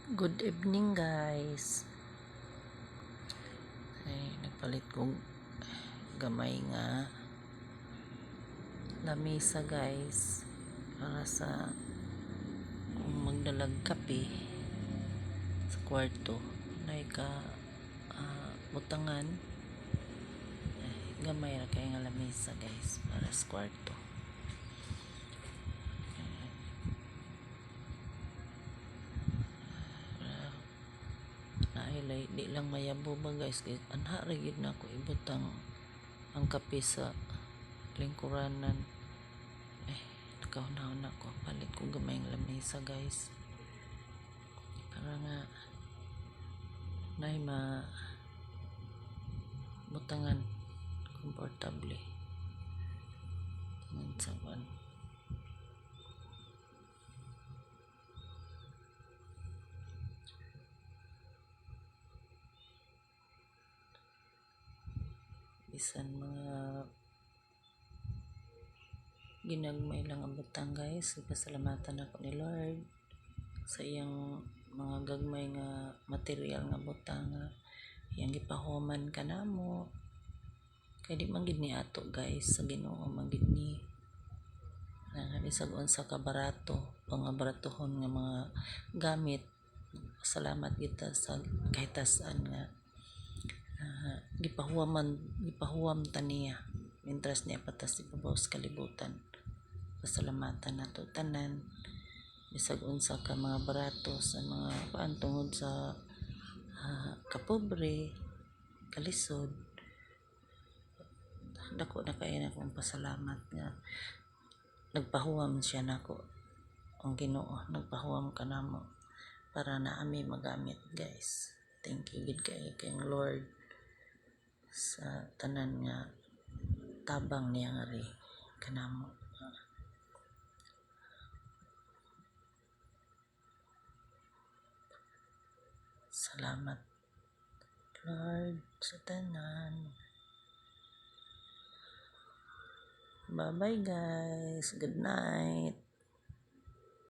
Good evening guys. Ay, nagpalit kong gamay nga lamisa guys para sa kung magdalag kape sa kwarto na butangan. Ay, gamay na kaya nga lamisa guys para sa kwarto. Nailay di lang mayabo ba guys, anha ra gid na ko ibutang ang kape sa lingkuranan. Nakauna ko palit ko gamay ng lamesa guys para nga nay butangan komportable tangan sa ban. Bisan mga ginagmay lang ang butang guys, pasalamatan ako ni Lord sa iyang mga gagmay nga material nga butang nga iyang gipahuman kanamo kay di man gid ni ato guys, sa Ginoo man gid ni bisag unsa ka barato mga baratohon nga mga gamit. Salamat kita sa kahit saan nga gipahuwam ta niya mientras niya patas ibabaw sa kalibutan. Pasalamatan nato tanan bisag unsa ka mga barato sa mga paan tungod sa kapobre, kalisod. Dako na kay na akong pasalamat nga nagpahuwam siya nako. Ang Ginoo nagpahuwam kanamo para naami magamit guys. Thank you gid kay Lord sa tanan nga tabang niya nga ri kanamo. Salamat Lord sa tanan. Bye bye guys, good night.